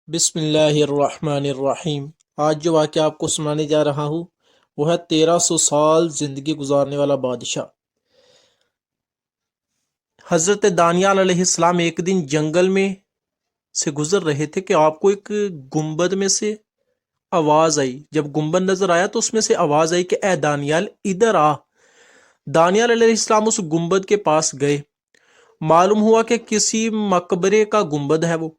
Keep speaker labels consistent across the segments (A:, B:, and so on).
A: بسم اللہ الرحمن الرحیم۔ آج جو واقعہ آپ کو سنانے جا رہا ہوں وہ ہے 1300 سال زندگی گزارنے والا بادشاہ۔ حضرت دانیال علیہ السلام ایک دن جنگل میں سے گزر رہے تھے کہ آپ کو ایک گنبد میں سے آواز آئی۔ جب گنبد نظر آیا تو اس میں سے آواز آئی کہ اے دانیال ادھر آ۔ دانیال علیہ السلام اس گنبد کے پاس گئے۔ معلوم ہوا کہ کسی مقبرے کا گنبد ہے وہ۔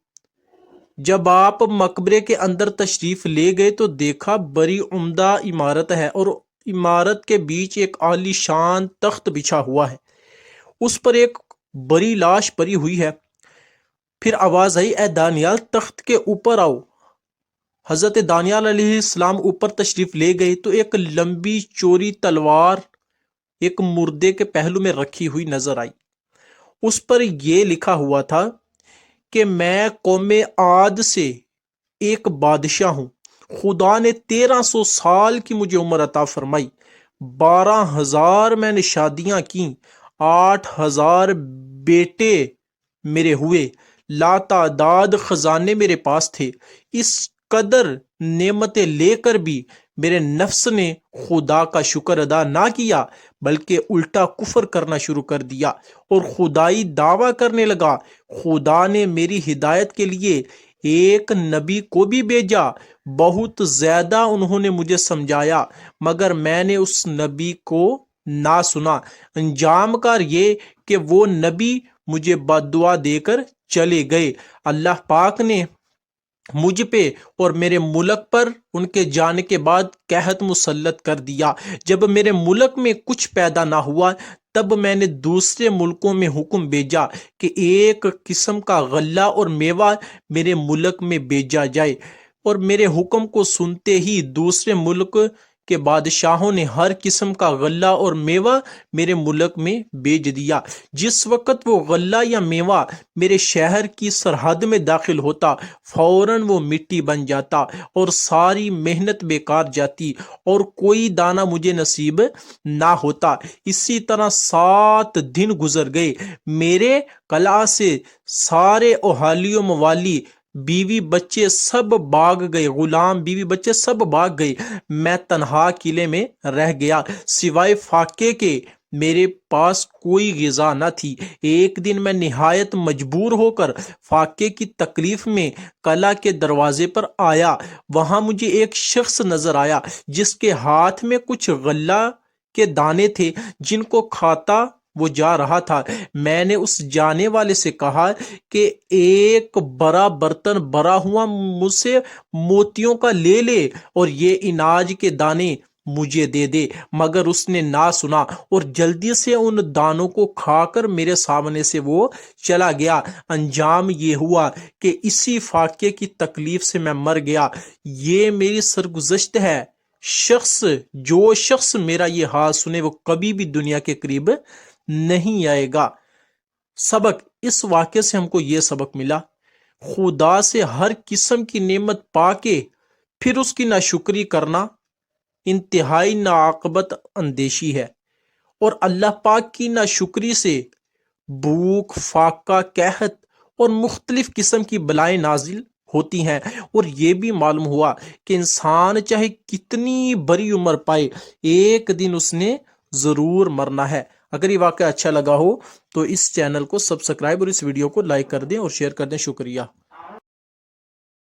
A: جب آپ مقبرے کے اندر تشریف لے گئے تو دیکھا بڑی عمدہ عمارت ہے اور عمارت کے بیچ ایک عالی شان تخت بچھا ہوا ہے، اس پر ایک بڑی لاش پڑی ہوئی ہے۔ پھر آواز آئی اے دانیال تخت کے اوپر آؤ۔ حضرت دانیال علیہ السلام اوپر تشریف لے گئے تو ایک لمبی چوری تلوار ایک مردے کے پہلو میں رکھی ہوئی نظر آئی۔ اس پر یہ لکھا ہوا تھا کہ میں قوم عاد سے ایک بادشاہ ہوں، خدا نے 1300 سال کی مجھے عمر عطا فرمائی، 12,000 میں نے شادیاں کیں، 8,000 بیٹے میرے ہوئے، لاتعداد خزانے میرے پاس تھے۔ اس قدر نعمتیں لے کر بھی میرے نفس نے خدا کا شکر ادا نہ کیا بلکہ الٹا کفر کرنا شروع کر دیا اور خدائی دعویٰ کرنے لگا۔ خدا نے میری ہدایت کے لیے ایک نبی کو بھی بھیجا، بہت زیادہ انہوں نے مجھے سمجھایا مگر میں نے اس نبی کو نہ سنا۔ انجام کار یہ کہ وہ نبی مجھے بددعا دے کر چلے گئے۔ اللہ پاک نے مجھ پہ اور میرے ملک پر ان کے جانے کے بعد قحط مسلط کر دیا۔ جب میرے ملک میں کچھ پیدا نہ ہوا تب میں نے دوسرے ملکوں میں حکم بھیجا کہ ایک قسم کا غلہ اور میوہ میرے ملک میں بھیجا جائے، اور میرے حکم کو سنتے ہی دوسرے ملک کے بادشاہوں نے ہر قسم کا غلہ اور میوہ میرے ملک میں بھیج دیا۔ جس وقت وہ غلہ یا میوہ میرے شہر کی سرحد میں داخل ہوتا فوراً وہ مٹی بن جاتا اور ساری محنت بیکار جاتی اور کوئی دانہ مجھے نصیب نہ ہوتا۔ اسی طرح 7 دن گزر گئے، میرے قلعہ سے سارے اہالی و موالی، بیوی بچے سب بھاگ گئے، غلام بیوی بچے سب بھاگ گئے، میں تنہا قلعے میں رہ گیا، سوائے فاقے کے میرے پاس کوئی غذا نہ تھی۔ ایک دن میں نہایت مجبور ہو کر فاقے کی تکلیف میں قلعہ کے دروازے پر آیا۔ وہاں مجھے ایک شخص نظر آیا جس کے ہاتھ میں کچھ غلہ کے دانے تھے جن کو کھاتا وہ جا رہا تھا۔ میں نے اس جانے والے سے کہا کہ ایک بڑا برتن بھرا ہوا مجھ سے موتیوں کا لے لے اور یہ اناج کے دانے مجھے دے دے، مگر اس نے نہ سنا اور جلدی سے ان دانوں کو کھا کر میرے سامنے سے وہ چلا گیا۔ انجام یہ ہوا کہ اسی فاقے کی تکلیف سے میں مر گیا۔ یہ میری سرگزشت ہے۔ جو شخص میرا یہ حال سنے وہ کبھی بھی دنیا کے قریب نہیں آئے گا۔ سبق، اس واقعے سے ہم کو یہ سبق ملا، خدا سے ہر قسم کی نعمت پا کے پھر اس کی ناشکری کرنا انتہائی ناعاقبت اندیشی ہے، اور اللہ پاک کی ناشکری سے بھوک، فاقہ، قحط اور مختلف قسم کی بلائیں نازل ہوتی ہیں۔ اور یہ بھی معلوم ہوا کہ انسان چاہے کتنی بڑی عمر پائے ایک دن اس نے ضرور مرنا ہے۔ اگر یہ واقعہ اچھا لگا ہو تو اس چینل کو سبسکرائب اور اس ویڈیو کو لائک کر دیں اور شیئر کر دیں۔ شکریہ۔